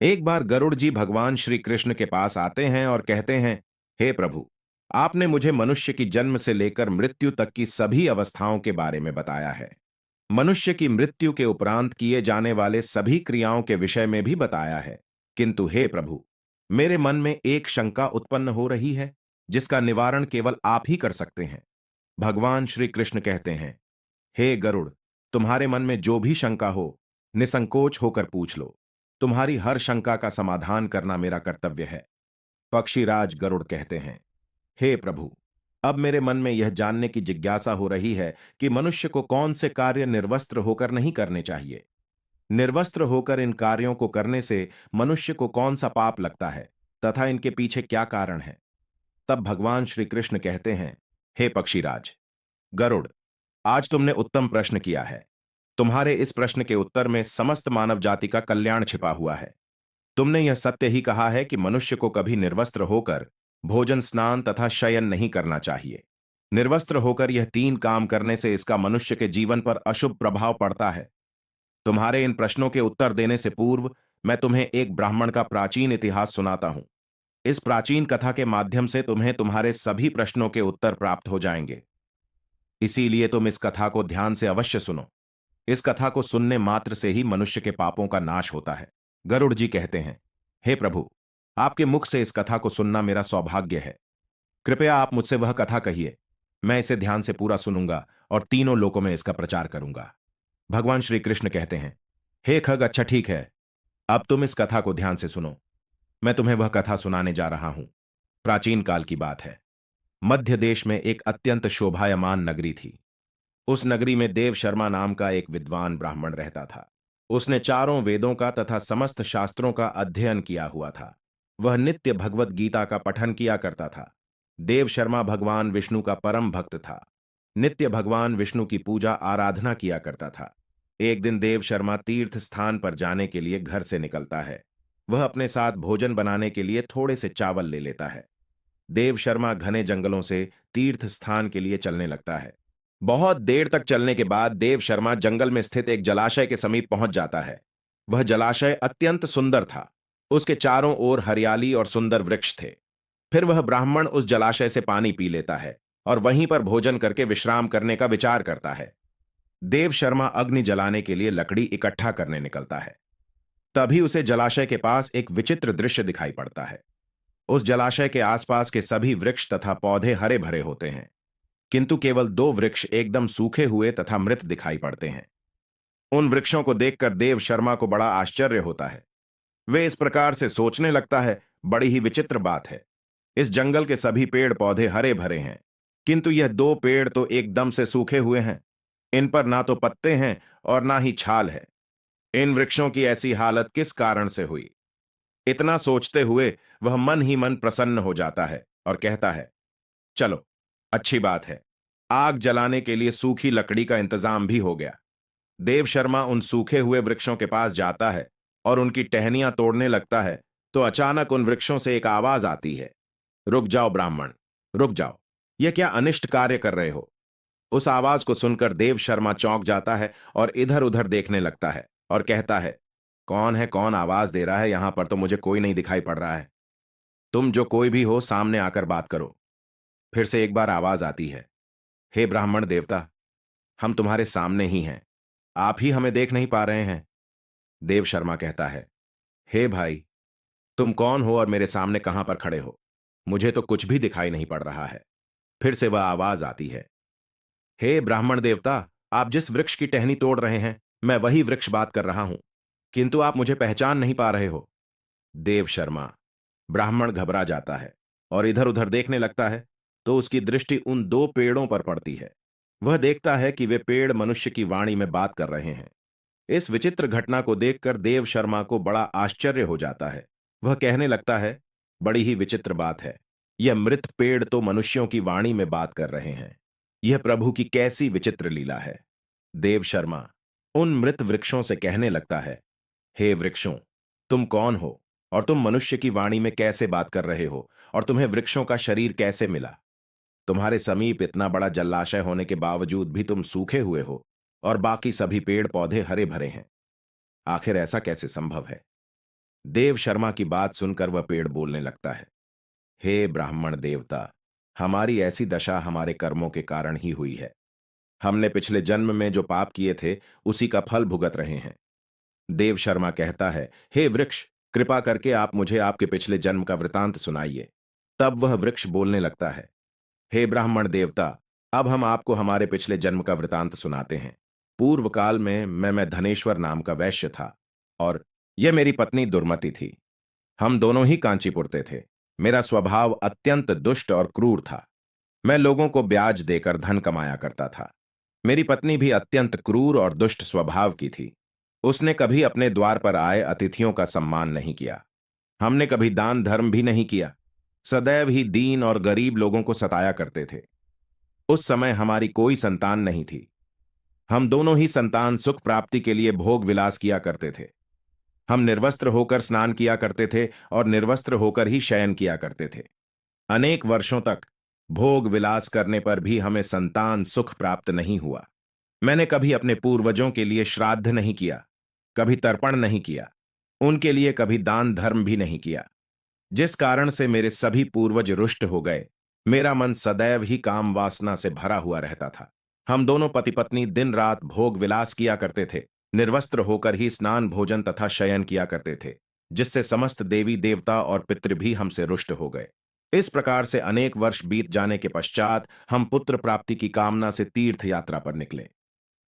एक बार गरुड़ जी भगवान श्री कृष्ण के पास आते हैं और कहते हैं, हे प्रभु, आपने मुझे मनुष्य की जन्म से लेकर मृत्यु तक की सभी अवस्थाओं के बारे में बताया है। मनुष्य की मृत्यु के उपरांत किए जाने वाले सभी क्रियाओं के विषय में भी बताया है। किंतु हे प्रभु, मेरे मन में एक शंका उत्पन्न हो रही है, जिसका निवारण केवल आप ही कर सकते हैं। भगवान श्री कृष्ण कहते हैं, हे गरुड़, तुम्हारे मन में जो भी शंका हो, निसंकोच होकर पूछ लो। तुम्हारी हर शंका का समाधान करना मेरा कर्तव्य है। पक्षीराज गरुड़ कहते हैं, हे प्रभु, अब मेरे मन में यह जानने की जिज्ञासा हो रही है कि मनुष्य को कौन से कार्य निर्वस्त्र होकर नहीं करने चाहिए। निर्वस्त्र होकर इन कार्यों को करने से मनुष्य को कौन सा पाप लगता है तथा इनके पीछे क्या कारण है। तब भगवान श्री कृष्ण कहते हैं, हे पक्षीराज गरुड़, आज तुमने उत्तम प्रश्न किया है। तुम्हारे इस प्रश्न के उत्तर में समस्त मानव जाति का कल्याण छिपा हुआ है। तुमने यह सत्य ही कहा है कि मनुष्य को कभी निर्वस्त्र होकर भोजन, स्नान तथा शयन नहीं करना चाहिए। निर्वस्त्र होकर यह तीन काम करने से इसका मनुष्य के जीवन पर अशुभ प्रभाव पड़ता है। तुम्हारे इन प्रश्नों के उत्तर देने से पूर्व मैं तुम्हें एक ब्राह्मण का प्राचीन इतिहास सुनाता हूं। इस प्राचीन कथा के माध्यम से तुम्हें तुम्हारे सभी प्रश्नों के उत्तर प्राप्त हो जाएंगे। इसीलिए तुम इस कथा को ध्यान से अवश्य सुनो। इस कथा को सुनने मात्र से ही मनुष्य के पापों का नाश होता है। गरुड़ जी कहते हैं, हे प्रभु, आपके मुख से इस कथा को सुनना मेरा सौभाग्य है। कृपया आप मुझसे वह कथा कहिए। मैं इसे ध्यान से पूरा सुनूंगा और तीनों लोकों में इसका प्रचार करूंगा। भगवान श्री कृष्ण कहते हैं, हे खग, अच्छा ठीक है, अब तुम इस कथा को ध्यान से सुनो। मैं तुम्हें वह कथा सुनाने जा रहा हूं। प्राचीन काल की बात है। मध्य देश में एक अत्यंत शोभायमान नगरी थी। उस नगरी में देव शर्मा नाम का एक विद्वान ब्राह्मण रहता था। उसने चारों वेदों का तथा समस्त शास्त्रों का अध्ययन किया हुआ था। वह नित्य भगवत गीता का पठन किया करता था। देव शर्मा भगवान विष्णु का परम भक्त था। नित्य भगवान विष्णु की पूजा आराधना किया करता था। एक दिन देव शर्मा तीर्थ स्थान पर जाने के लिए घर से निकलता है। वह अपने साथ भोजन बनाने के लिए थोड़े से चावल ले लेता है। देव शर्मा घने जंगलों से तीर्थ स्थान के लिए चलने लगता है। बहुत देर तक चलने के बाद देव शर्मा जंगल में स्थित एक जलाशय के समीप पहुंच जाता है। वह जलाशय अत्यंत सुंदर था। उसके चारों ओर हरियाली और सुंदर वृक्ष थे। फिर वह ब्राह्मण उस जलाशय से पानी पी लेता है और वहीं पर भोजन करके विश्राम करने का विचार करता है। देव शर्मा अग्नि जलाने के लिए लकड़ी इकट्ठा करने निकलता है। तभी उसे जलाशय के पास एक विचित्र दृश्य दिखाई पड़ता है। उस जलाशय के आसपास के सभी वृक्ष तथा पौधे हरे भरे होते हैं, किंतु केवल दो वृक्ष एकदम सूखे हुए तथा मृत दिखाई पड़ते हैं। उन वृक्षों को देखकर देव शर्मा को बड़ा आश्चर्य होता है। वे इस प्रकार से सोचने लगता है, बड़ी ही विचित्र बात है। इस जंगल के सभी पेड़ पौधे हरे भरे हैं, किंतु यह दो पेड़ तो एकदम से सूखे हुए हैं। इन पर ना तो पत्ते हैं और ना ही छाल है। इन वृक्षों की ऐसी हालत किस कारण से हुई? इतना सोचते हुए वह मन ही मन प्रसन्न हो जाता है और कहता है, चलो, अच्छी बात है, आग जलाने के लिए सूखी लकड़ी का इंतजाम भी हो गया। देव शर्मा उन सूखे हुए वृक्षों के पास जाता है और उनकी टहनियां तोड़ने लगता है, तो अचानक उन वृक्षों से एक आवाज आती है, रुक जाओ ब्राह्मण, रुक जाओ, यह क्या अनिष्ट कार्य कर रहे हो? उस आवाज को सुनकर देव शर्मा चौंक जाता है और इधर उधर देखने लगता है और कहता है, कौन आवाज दे रहा है? यहां पर तो मुझे कोई नहीं दिखाई पड़ रहा है। तुम जो कोई भी हो, सामने आकर बात करो। फिर से एक बार आवाज आती है, हे ब्राह्मण देवता, हम तुम्हारे सामने ही हैं। आप ही हमें देख नहीं पा रहे हैं। देव शर्मा कहता है, हे भाई, तुम कौन हो और मेरे सामने कहां पर खड़े हो? मुझे तो कुछ भी दिखाई नहीं पड़ रहा है। फिर से वह आवाज आती है, हे ब्राह्मण देवता, आप जिस वृक्ष की टहनी तोड़ रहे हैं, मैं वही वृक्ष बात कर रहा हूं, किंतु आप मुझे पहचान नहीं पा रहे हो। देव शर्मा, ब्राह्मण घबरा जाता है और इधर उधर देखने लगता है, तो उसकी दृष्टि उन दो पेड़ों पर पड़ती है। वह देखता है कि वे पेड़ मनुष्य की वाणी में बात कर रहे हैं। इस विचित्र घटना को देखकर देव शर्मा को बड़ा आश्चर्य हो जाता है। वह कहने लगता है, बड़ी ही विचित्र बात है, यह मृत पेड़ तो मनुष्यों की वाणी में बात कर रहे हैं। यह प्रभु की कैसी विचित्र लीला है। देव शर्मा उन मृत वृक्षों से कहने लगता है, हे वृक्षों, तुम कौन हो और तुम मनुष्य की वाणी में कैसे बात कर रहे हो और तुम्हें वृक्षों का शरीर कैसे मिला? तुम्हारे समीप इतना बड़ा जलाशय होने के बावजूद भी तुम सूखे हुए हो और बाकी सभी पेड़ पौधे हरे भरे हैं। आखिर ऐसा कैसे संभव है? देव शर्मा की बात सुनकर वह पेड़ बोलने लगता है। हे ब्राह्मण देवता, हमारी ऐसी दशा हमारे कर्मों के कारण ही हुई है। हमने पिछले जन्म में जो पाप किए थे उसी का फल भुगत रहे हैं। देव शर्मा कहता है, हे वृक्ष, कृपा करके आप मुझे आपके पिछले जन्म का वृतांत सुनाइए। तब वह वृक्ष बोलने लगता है, हे ब्राह्मण देवता, अब हम आपको हमारे पिछले जन्म का वृतांत सुनाते हैं। पूर्व काल में मैं धनेश्वर नाम का वैश्य था और यह मेरी पत्नी दुर्मति थी। हम दोनों ही कांचीपुरते थे। मेरा स्वभाव अत्यंत दुष्ट और क्रूर था। मैं लोगों को ब्याज देकर धन कमाया करता था। मेरी पत्नी भी अत्यंत क्रूर और दुष्ट स्वभाव की थी। उसने कभी अपने द्वार पर आए अतिथियों का सम्मान नहीं किया। हमने कभी दान धर्म भी नहीं किया। सदैव ही दीन और गरीब लोगों को सताया करते थे। उस समय हमारी कोई संतान नहीं थी। हम दोनों ही संतान सुख प्राप्ति के लिए भोग विलास किया करते थे। हम निर्वस्त्र होकर स्नान किया करते थे और निर्वस्त्र होकर ही शयन किया करते थे। अनेक वर्षों तक भोग विलास करने पर भी हमें संतान सुख प्राप्त नहीं हुआ। मैंने कभी अपने पूर्वजों के लिए श्राद्ध नहीं किया, कभी तर्पण नहीं किया, उनके लिए कभी दान धर्म भी नहीं किया, जिस कारण से मेरे सभी पूर्वज रुष्ट हो गए। मेरा मन सदैव ही काम वासना से भरा हुआ रहता था। हम दोनों पति पत्नी दिन रात भोग विलास किया करते थे। निर्वस्त्र होकर ही स्नान भोजन तथा शयन किया करते थे, जिससे समस्त देवी देवता और पितृ भी हमसे रुष्ट हो गए। इस प्रकार से अनेक वर्ष बीत जाने के पश्चात हम पुत्र प्राप्ति की कामना से तीर्थ यात्रा पर निकले।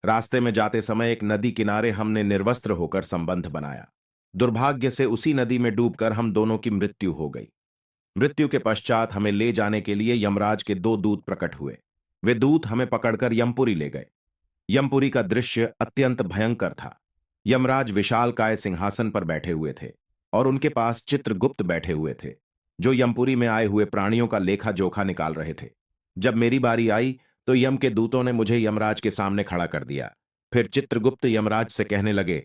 रास्ते में जाते समय एक नदी किनारे हमने निर्वस्त्र होकर संबंध बनाया। दुर्भाग्य से उसी नदी में डूबकर हम दोनों की मृत्यु हो गई। मृत्यु के पश्चात हमें ले जाने के लिए यमराज के दो दूत प्रकट हुए। वे दूत हमें पकड़कर यमपुरी ले गए। यमपुरी का दृश्य अत्यंत भयंकर था। यमराज विशालकाय सिंहासन पर बैठे हुए थे और उनके पास चित्रगुप्त बैठे हुए थे, जो यमपुरी में आए हुए प्राणियों का लेखा जोखा निकाल रहे थे। जब मेरी बारी आई तो यम के दूतों ने मुझे यमराज के सामने खड़ा कर दिया। फिर चित्रगुप्त यमराज से कहने लगे,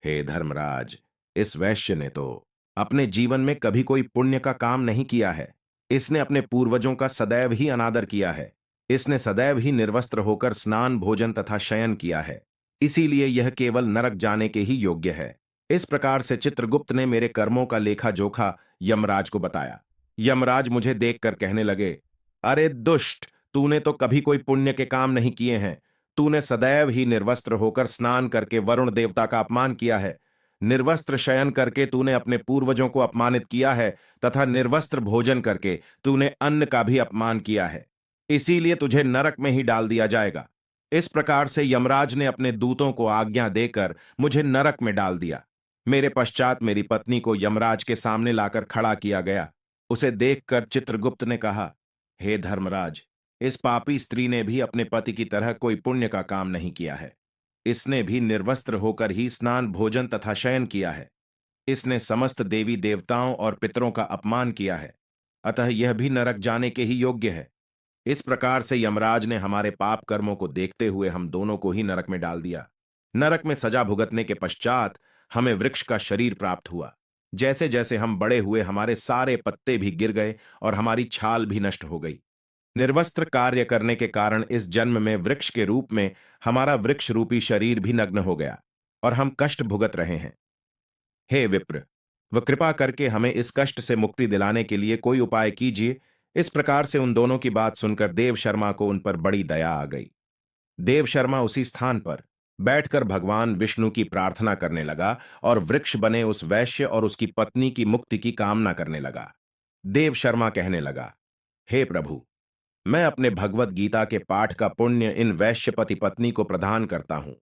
हे धर्मराज, इस वैश्य ने तो अपने जीवन में कभी कोई पुण्य का काम नहीं किया है। इसने अपने पूर्वजों का सदैव ही अनादर किया है। इसने सदैव ही निर्वस्त्र होकर स्नान भोजन तथा शयन किया है। इसीलिए यह केवल नरक जाने के ही योग्य है। इस प्रकार से चित्रगुप्त ने मेरे कर्मों का लेखा जोखा यमराज को बताया। यमराज मुझे देखकर कहने लगे, अरे दुष्ट, तूने तो कभी कोई पुण्य के काम नहीं किए हैं। तूने सदैव ही निर्वस्त्र होकर स्नान करके वरुण देवता का अपमान किया है। निर्वस्त्र शयन करके तूने अपने पूर्वजों को अपमानित किया है तथा निर्वस्त्र भोजन करके तूने अन्न का भी अपमान किया है। इसीलिए तुझे नरक में ही डाल दिया जाएगा। इस प्रकार से यमराज ने अपने दूतों को आज्ञा देकर मुझे नरक में डाल दिया। मेरे पश्चात मेरी पत्नी को यमराज के सामने लाकर खड़ा किया गया। उसे देखकर चित्रगुप्त ने कहा, हे धर्मराज, इस पापी स्त्री ने भी अपने पति की तरह कोई पुण्य का काम नहीं किया है। इसने भी निर्वस्त्र होकर ही स्नान भोजन तथा शयन किया है। इसने समस्त देवी देवताओं और पितरों का अपमान किया है, अतः यह भी नरक जाने के ही योग्य है। इस प्रकार से यमराज ने हमारे पाप कर्मों को देखते हुए हम दोनों को ही नरक में डाल दिया। नरक में सजा भुगतने के पश्चात हमें वृक्ष का शरीर प्राप्त हुआ। जैसे जैसे हम बड़े हुए हमारे सारे पत्ते भी गिर गए और हमारी छाल भी नष्ट हो गई। निर्वस्त्र कार्य करने के कारण इस जन्म में वृक्ष के रूप में हमारा वृक्ष रूपी शरीर भी नग्न हो गया और हम कष्ट भुगत रहे हैं। हे विप्र, वह कृपा करके हमें इस कष्ट से मुक्ति दिलाने के लिए कोई उपाय कीजिए। इस प्रकार से उन दोनों की बात सुनकर देव शर्मा को उन पर बड़ी दया आ गई। देव शर्मा उसी स्थान पर बैठकर भगवान विष्णु की प्रार्थना करने लगा और वृक्ष बने उस वैश्य और उसकी पत्नी की मुक्ति की कामना करने लगा। देव शर्मा कहने लगा, हे प्रभु, मैं अपने भगवत गीता के पाठ का पुण्य इन वैश्य पति पत्नी को प्रदान करता हूं।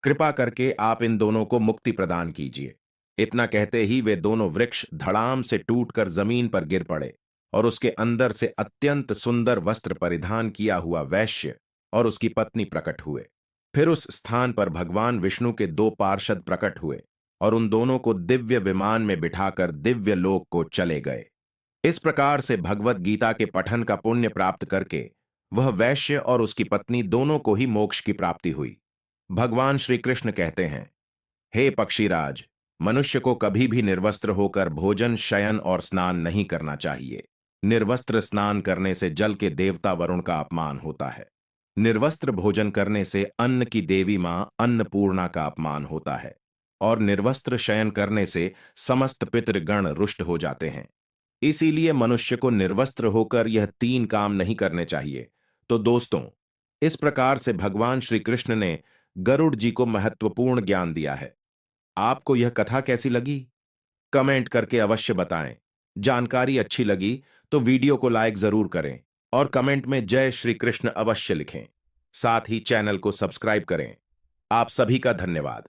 कृपा करके आप इन दोनों को मुक्ति प्रदान कीजिए। इतना कहते ही वे दोनों वृक्ष धड़ाम से टूटकर जमीन पर गिर पड़े और उसके अंदर से अत्यंत सुंदर वस्त्र परिधान किया हुआ वैश्य और उसकी पत्नी प्रकट हुए। फिर उस स्थान पर भगवान विष्णु के दो पार्षद प्रकट हुए और उन दोनों को दिव्य विमान में बिठाकर दिव्य लोक को चले गए। इस प्रकार से भगवत गीता के पठन का पुण्य प्राप्त करके वह वैश्य और उसकी पत्नी दोनों को ही मोक्ष की प्राप्ति हुई। भगवान श्री कृष्ण कहते हैं, हे पक्षीराज, मनुष्य को कभी भी निर्वस्त्र होकर भोजन शयन और स्नान नहीं करना चाहिए। निर्वस्त्र स्नान करने से जल के देवता वरुण का अपमान होता है। निर्वस्त्र भोजन करने से अन्न की देवी मां अन्नपूर्णा का अपमान होता है। और निर्वस्त्र शयन करने से समस्त पितृगण रुष्ट हो जाते हैं। इसीलिए मनुष्य को निर्वस्त्र होकर यह 3 काम नहीं करने चाहिए। तो दोस्तों, इस प्रकार से भगवान श्री कृष्ण ने गरुड़ जी को महत्वपूर्ण ज्ञान दिया है। आपको यह कथा कैसी लगी? कमेंट करके अवश्य बताएं। जानकारी अच्छी लगी तो वीडियो को लाइक जरूर करें और कमेंट में जय श्री कृष्ण अवश्य लिखें। साथ ही चैनल को सब्सक्राइब करें। आप सभी का धन्यवाद।